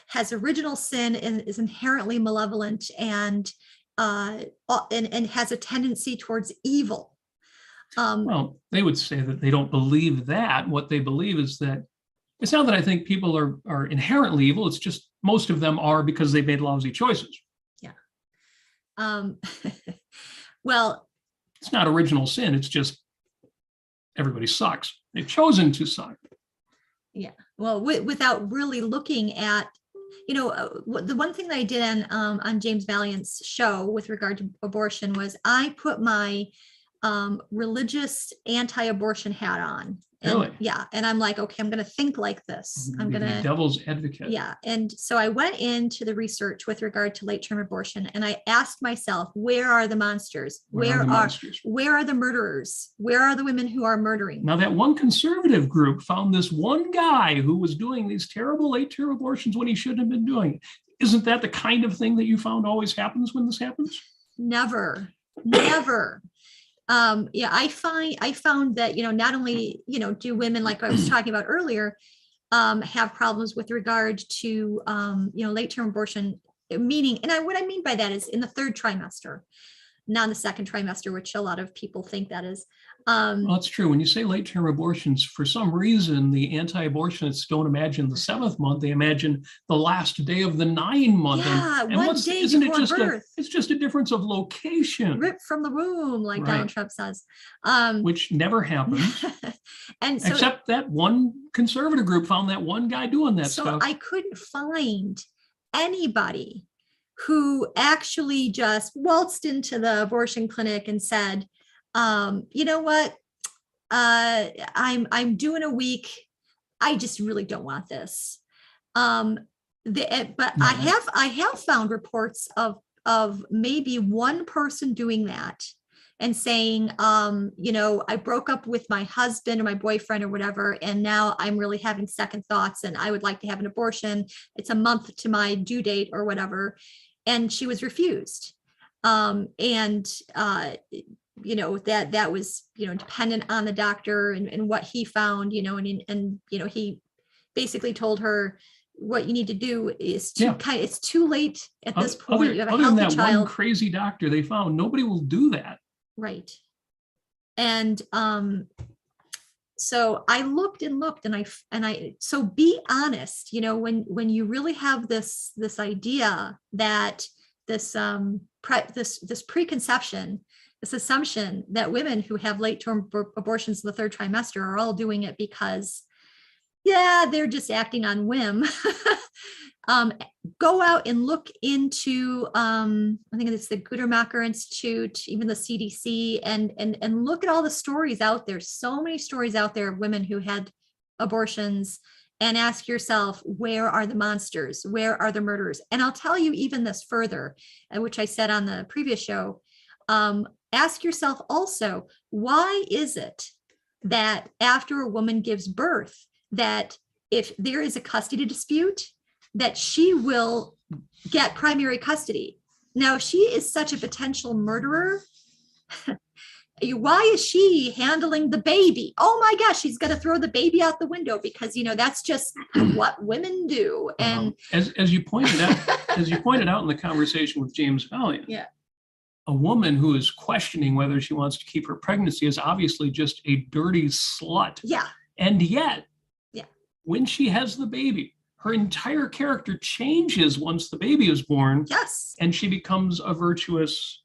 has original sin and is inherently malevolent and has a tendency towards evil. Well, they would say that they don't believe that. What they believe is that it's not that I think people are inherently evil. It's just most of them are because they've made lousy choices. Yeah. Well, it's not original sin. It's just everybody sucks. They've chosen to suck. Yeah. Well, without really looking at, the one thing that I did on James Valiant's show with regard to abortion was I put my religious anti-abortion hat on. And, really? Yeah. And I'm like, okay, I'm going to think like this. I'm going to devil's advocate. Yeah. And so I went into the research with regard to late term abortion and I asked myself, where are the monsters? Where are the murderers? Where are the women who are murdering? Now that one conservative group found this one guy who was doing these terrible late term abortions when he shouldn't have been doing it. Isn't that the kind of thing that you found always happens when this happens? Never. I found that, not only, do women, like I was talking about earlier, have problems with regard to, late-term abortion, meaning, and what I mean by that is in the third trimester, not in the second trimester, which a lot of people think that is. Well, it's true. When you say late-term abortions, for some reason, the anti-abortionists don't imagine the 7th month. They imagine the last day of the 9 month. Yeah, and one day before birth. It's just a difference of location. Ripped from the womb, like Donald Trump says. Which never happens. And so, except that one conservative group found that one guy doing that stuff. So I couldn't find anybody who actually just waltzed into the abortion clinic and said, you know what, I'm doing a week. I just really don't want this. But I have found reports of maybe one person doing that and saying, I broke up with my husband or my boyfriend or whatever, and now I'm really having second thoughts and I would like to have an abortion. It's a month to my due date or whatever. And she was refused. That was, dependent on the doctor and what he found, and he basically told her what you need to do is it's too late at this point. You have a healthy that child. One crazy doctor they found, nobody will do that. Right. And so I looked and so be honest, when you really have this idea that this preconception, this assumption that women who have late-term abortions in the third trimester are all doing it because, they're just acting on whim. Go out and look into, I think it's the Gutermacher Institute, even the CDC, and look at all the stories out there. So many stories out there of women who had abortions, and ask yourself, where are the monsters? Where are the murderers? And I'll tell you even this further, which I said on the previous show. Ask yourself also, why is it that after a woman gives birth, that if there is a custody dispute, that she will get primary custody? Now, if she is such a potential murderer, why is she handling the baby? Oh my gosh, she's going to throw the baby out the window because, that's just what women do. And as you pointed out in the conversation with James Valiant, a woman who is questioning whether she wants to keep her pregnancy is obviously just a dirty slut. Yeah. And yet, when she has the baby, her entire character changes once the baby is born. Yes. And she becomes a virtuous,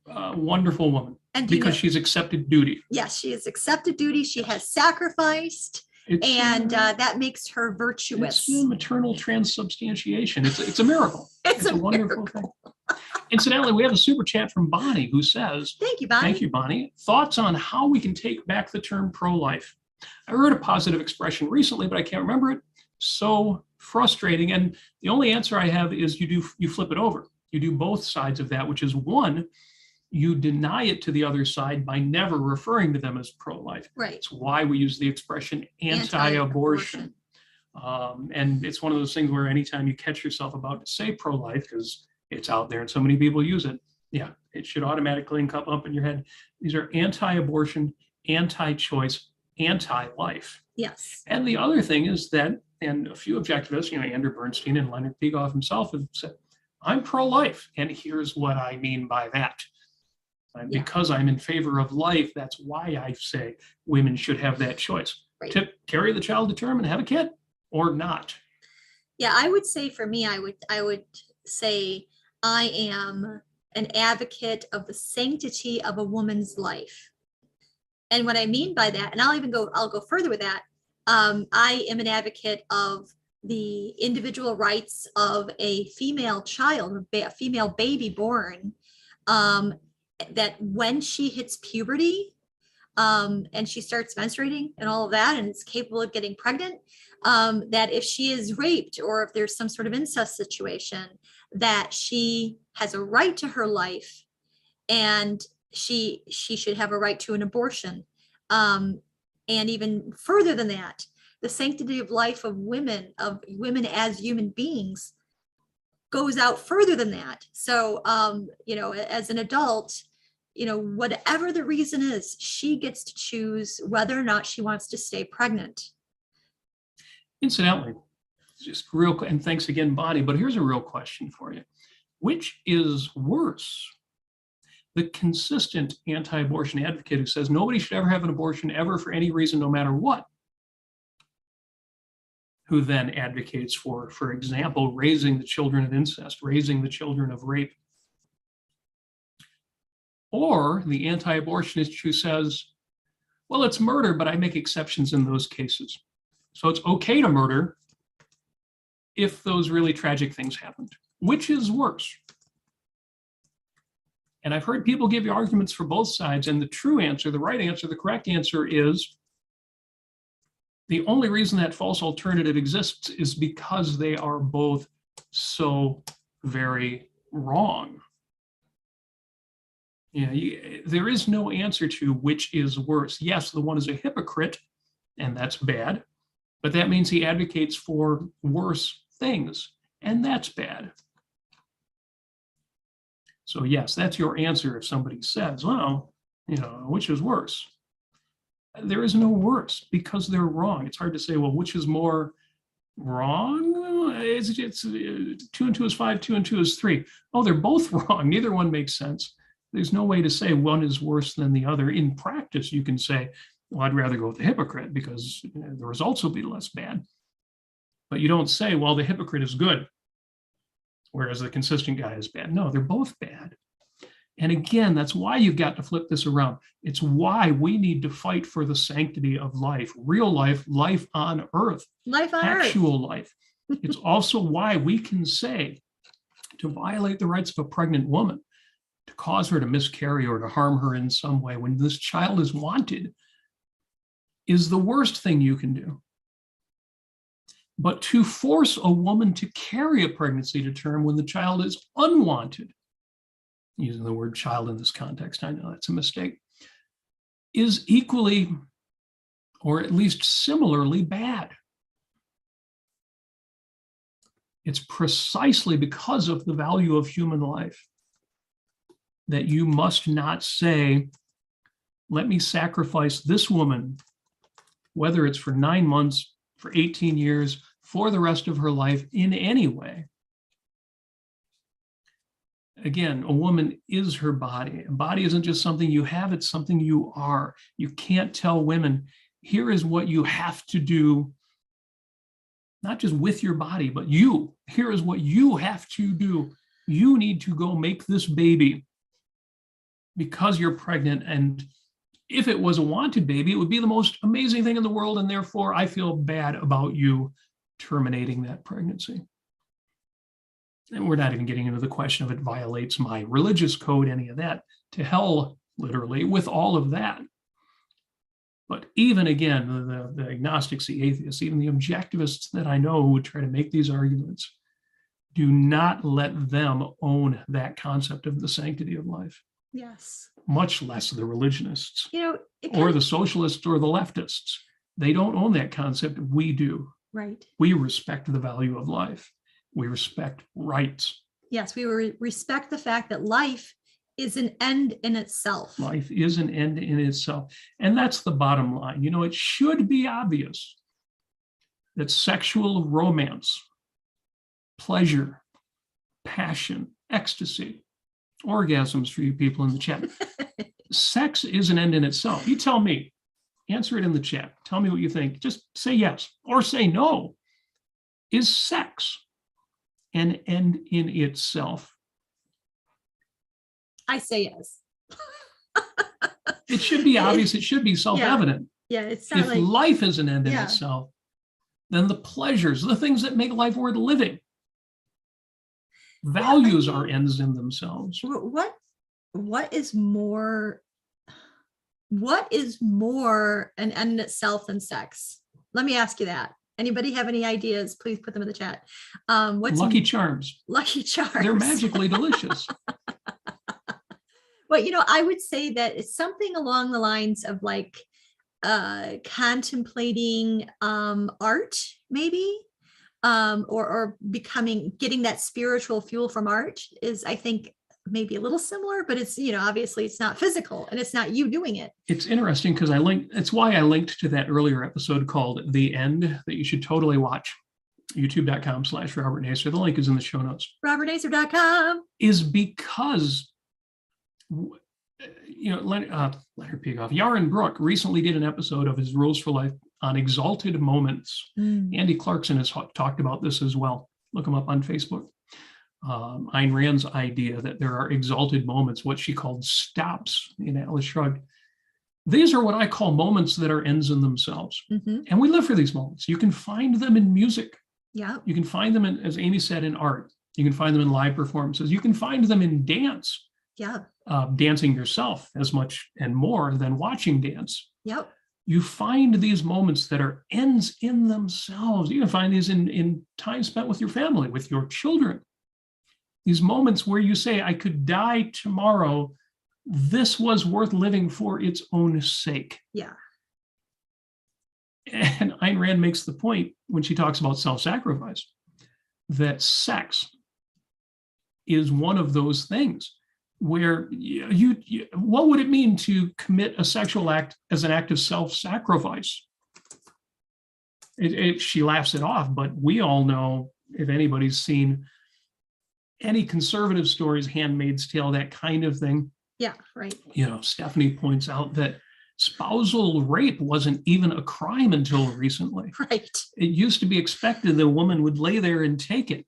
wonderful woman because she's accepted duty. Yes, she has accepted duty. She has sacrificed. That makes her virtuous. It's maternal transubstantiation. It's a miracle. It's a wonderful thing. Incidentally, we have a super chat from Bonnie who says, Thank you, Bonnie. Thank you, Bonnie. Thoughts on how we can take back the term pro-life? I heard a positive expression recently, but I can't remember it. So frustrating. And the only answer I have is you flip it over. You do both sides of that, which is one, you deny it to the other side by never referring to them as pro-life. Right. It's why we use the expression anti-abortion. And it's one of those things where anytime you catch yourself about to say pro-life, because it's out there and so many people use it, yeah, it should automatically come up in your head. These are anti-abortion, anti-choice, anti-life. Yes. And the other thing is that, and a few objectivists, Andrew Bernstein and Leonard Peikoff himself have said, I'm pro-life, and here's what I mean by that. Because I'm in favor of life, that's why I say women should have that choice to carry the child to term and have a kid or not. Yeah, I would say for me, I would say I am an advocate of the sanctity of a woman's life. And what I mean by that, and I'll go further with that. I am an advocate of the individual rights of a female child, a female baby born, that when she hits puberty and she starts menstruating and all of that, and is capable of getting pregnant, that if she is raped or if there's some sort of incest situation, that she has a right to her life, and she should have a right to an abortion. And even further than that, the sanctity of life of women as human beings goes out further than that. So, as an adult, whatever the reason is, she gets to choose whether or not she wants to stay pregnant. Incidentally, just real, and thanks again, Bonnie, but here's a real question for you. Which is worse? The consistent anti-abortion advocate who says nobody should ever have an abortion ever for any reason, no matter what, who then advocates for example, raising the children of incest, raising the children of rape, or the anti-abortionist who says, well, it's murder, but I make exceptions in those cases. So it's okay to murder if those really tragic things happened. Which is worse? And I've heard people give you arguments for both sides, and the true answer, the right answer, the correct answer is the only reason that false alternative exists is because they are both so very wrong. There is no answer to which is worse. Yes, the one is a hypocrite, and that's bad, but that means he advocates for worse things, and that's bad. So yes, that's your answer if somebody says, well, which is worse? There is no worse because they're wrong. It's hard to say, well, which is more wrong? It's 2 and 2 is 5, 2 and 2 is 3. Oh, they're both wrong. Neither one makes sense. There's no way to say one is worse than the other. In practice, you can say, well, I'd rather go with the hypocrite because the results will be less bad. But you don't say, well, the hypocrite is good, whereas the consistent guy is bad. No, they're both bad. And again, that's why you've got to flip this around. It's why we need to fight for the sanctity of life, real life, life on earth, actual life. It's also why we can say to violate the rights of a pregnant woman, to cause her to miscarry or to harm her in some way when this child is wanted, is the worst thing you can do. But to force a woman to carry a pregnancy to term when the child is unwanted, using the word child in this context, I know that's a mistake, is equally, or at least similarly bad. It's precisely because of the value of human life that you must not say, let me sacrifice this woman, whether it's for 9 months, for 18 years, for the rest of her life in any way. Again, a woman is her body. A body isn't just something you have, it's something you are. You can't tell women, here is what you have to do, not just with your body, but here is what you have to do. You need to go make this baby because you're pregnant. And if it was a wanted baby, it would be the most amazing thing in the world. And therefore, I feel bad about you terminating that pregnancy. And we're not even getting into the question of it violates my religious code, any of that. To hell, literally, with all of that. But even again, the agnostics, the atheists, even the objectivists that I know who would try to make these arguments, do not let them own that concept of the sanctity of life. Yes. much less the religionists Or the socialists or the leftists. They don't own that concept. We do. Right. We respect the value of life. We respect rights. Yes, we respect the fact that life is an end in itself. Life is an end in itself. And that's the bottom line. It should be obvious that sexual romance, pleasure, passion, ecstasy, orgasms for you people in the chat. Sex is an end in itself. You tell me, answer it in the chat. Tell me what you think. Just say yes or say no. Is sex an end in itself? I say yes. It should be obvious. It should be self-evident. Yeah, it's not if like life is an end in itself, then the pleasures, the things that make life worth living, values are ends in themselves. What is more an end in itself than sex? Let me ask you that. Anybody have any ideas? Please put them in the chat. What's Lucky Charms. Lucky Charms. They're magically delicious. Well, I would say that it's something along the lines of like contemplating art, maybe, or getting that spiritual fuel from art is, I think, maybe a little similar, but it's, obviously it's not physical and it's not you doing it. It's interesting because it's why I linked to that earlier episode called The End that you should totally watch. YouTube.com/Robert Nasir. The link is in the show notes. RobertNasir.com. Is because Leonard Peikoff, Yaron Brook recently did an episode of his Rules for Life on exalted moments. Andy Clarkson has talked about this as well. Look him up on Facebook. Ayn Rand's idea that there are exalted moments, what she called stops in Atlas Shrugged. These are what I call moments that are ends in themselves. And we live for these moments. You can find them in music. Yeah. You can find them in, as Amy said, in art. You can find them in live performances. You can find them in dance. Yeah. Dancing yourself as much and more than watching dance. Yep. You find these moments that are ends in themselves. You can find these in time spent with your family, with your children. These moments where you say, I could die tomorrow. This was worth living for its own sake. Yeah. And Ayn Rand makes the point when she talks about self-sacrifice that sex is one of those things where you what would it mean to commit a sexual act as an act of self-sacrifice? She laughs it off, but we all know, if anybody's seen any conservative stories, Handmaid's Tale, that kind of thing. Yeah, right. Stephanie points out that spousal rape wasn't even a crime until recently. Right. It used to be expected that a woman would lay there and take it,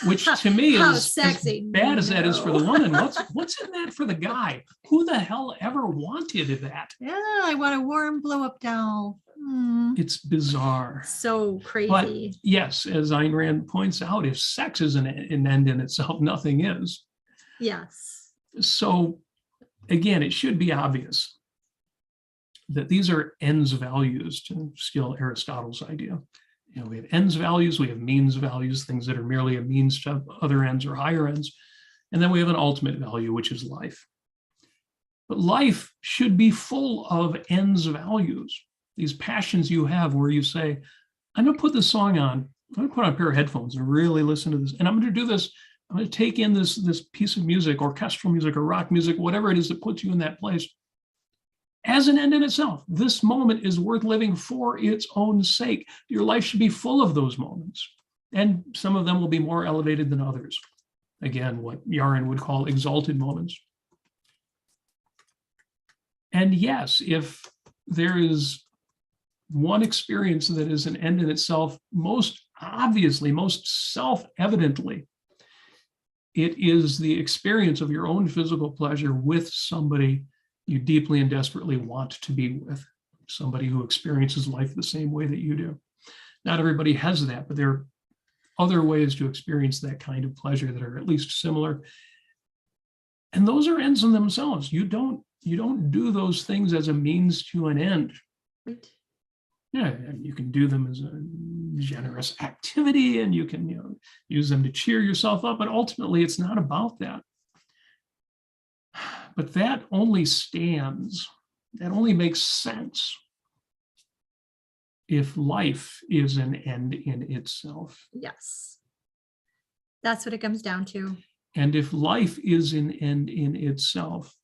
which to me is sexy. As bad as that is for the woman. What's in that for the guy? Who the hell ever wanted that? Yeah, I want a warm blow-up doll. It's bizarre. So crazy. But yes, as Ayn Rand points out, if sex is an end in itself, nothing is. Yes. So again, it should be obvious that these are ends values, to steal Aristotle's idea. We have ends values, we have means values, things that are merely a means to other ends or higher ends. And then we have an ultimate value, which is life. But life should be full of ends values, these passions you have where you say, I'm going to put this song on, I'm going to put on a pair of headphones and really listen to this. And I'm going to do this, I'm going to take in this piece of music, orchestral music or rock music, whatever it is that puts you in that place. As an end in itself, this moment is worth living for its own sake. Your life should be full of those moments. And some of them will be more elevated than others. Again, what Yaron would call exalted moments. And yes, if there is one experience that is an end in itself, most obviously, most self-evidently, it is the experience of your own physical pleasure with somebody you deeply and desperately want to be with, somebody who experiences life the same way that you do. Not everybody has that, but there are other ways to experience that kind of pleasure that are at least similar. And those are ends in themselves. You don't do those things as a means to an end. Right. Yeah, you can do them as a generous activity and you can use them to cheer yourself up, but ultimately it's not about that. But that only stands, that only makes sense if life is an end in itself. Yes. That's what it comes down to. And if life is an end in itself,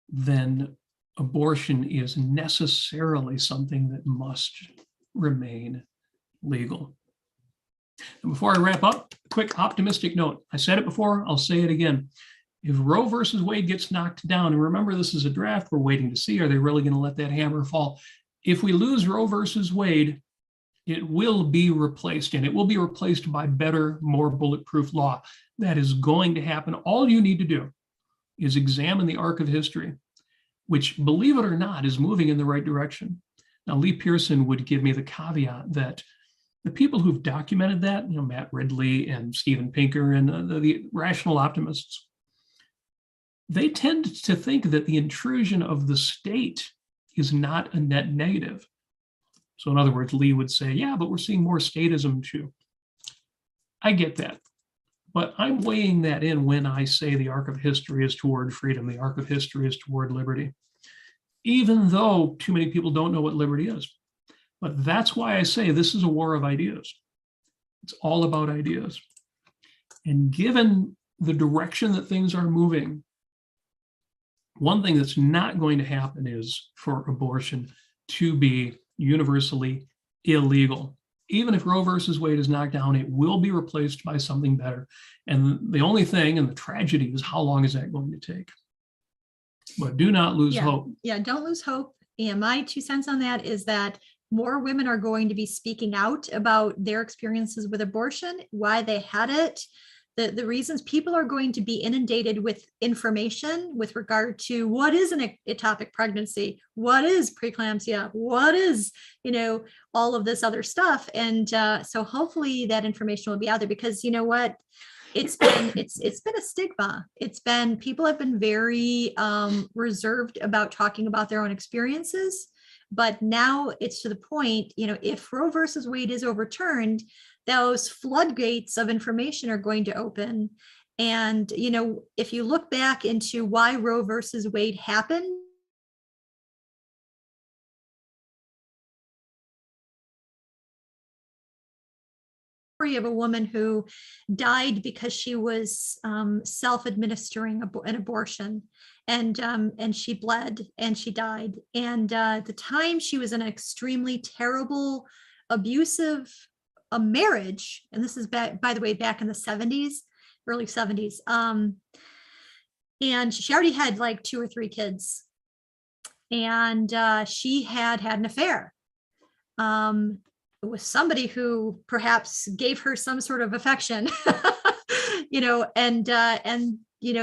then abortion is necessarily something that must remain legal. And before I wrap up, a quick optimistic note. I said it before, I'll say it again. If Roe versus Wade gets knocked down, and remember this is a draft, we're waiting to see, are they really going to let that hammer fall? If we lose Roe versus Wade, it will be replaced, and it will be replaced by better, more bulletproof law. That is going to happen. All you need to do is examine the arc of history, which, believe it or not, is moving in the right direction. Now, Lee Pearson would give me the caveat that the people who've documented that, Matt Ridley and Steven Pinker and the rational optimists, they tend to think that the intrusion of the state is not a net negative. So in other words, Lee would say, yeah, but we're seeing more statism too. I get that. But I'm weighing that in when I say the arc of history is toward freedom, the arc of history is toward liberty, even though too many people don't know what liberty is. But that's why I say this is a war of ideas. It's all about ideas. And given the direction that things are moving, one thing that's not going to happen is for abortion to be universally illegal. Even if Roe versus Wade is knocked down, it will be replaced by something better. And the only thing, and the tragedy, is how long is that going to take? But do not lose hope. Yeah, don't lose hope. And my 2 cents on that is that more women are going to be speaking out about their experiences with abortion, why they had it, the reasons. People are going to be inundated with information with regard to what is an ectopic pregnancy, what is preeclampsia, what is, all of this other stuff. And so hopefully that information will be out there, because you know what? It's been a stigma. People have been very reserved about talking about their own experiences. But now it's to the point, if Roe versus Wade is overturned, those floodgates of information are going to open. And, if you look back into why Roe versus Wade happened, of a woman who died because she was self-administering an abortion, and she bled and she died. And at the time, she was in an extremely terrible, abusive marriage. And this is back, by the way, back in the 70s, early 70s. And she already had like 2 or 3 kids, and she had an affair with somebody who perhaps gave her some sort of affection,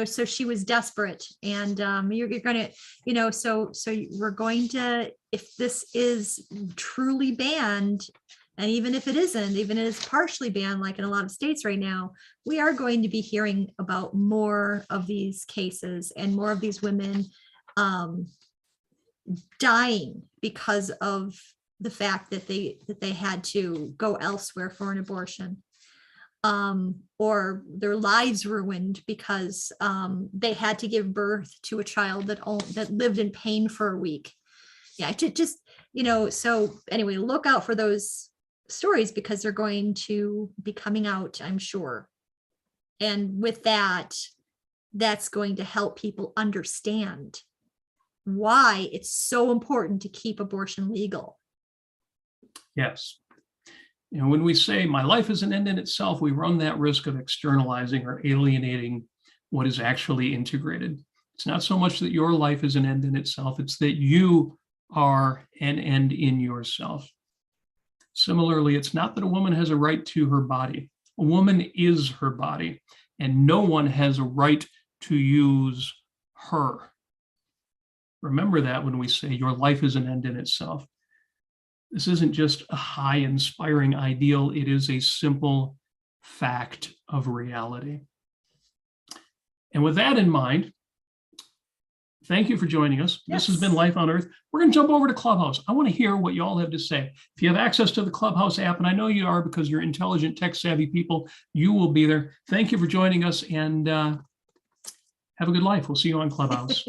so she was desperate. And you're going to, so we're going to, if this is truly banned, and even if it isn't, even if it's partially banned, like in a lot of states right now, we are going to be hearing about more of these cases and more of these women dying because of the fact that they had to go elsewhere for an abortion, or their lives ruined because they had to give birth to a child that lived in pain for a week. Yeah, just so anyway, look out for those stories, because they're going to be coming out, I'm sure. And with that's going to help people understand why it's so important to keep abortion legal. Yes. When we say my life is an end in itself, we run that risk of externalizing or alienating what is actually integrated. It's not so much that your life is an end in itself, it's that you are an end in yourself. Similarly, it's not that a woman has a right to her body. A woman is her body, and no one has a right to use her. Remember that when we say your life is an end in itself. This isn't just a high inspiring ideal, it is a simple fact of reality. And with that in mind, thank you for joining us. Yes. This has been Life on Earth. We're going to jump over to Clubhouse. I want to hear what you all have to say. If you have access to the Clubhouse app, and I know you are because you're intelligent, tech-savvy people, you will be there. Thank you for joining us, and Have a good life. We'll see you on Clubhouse.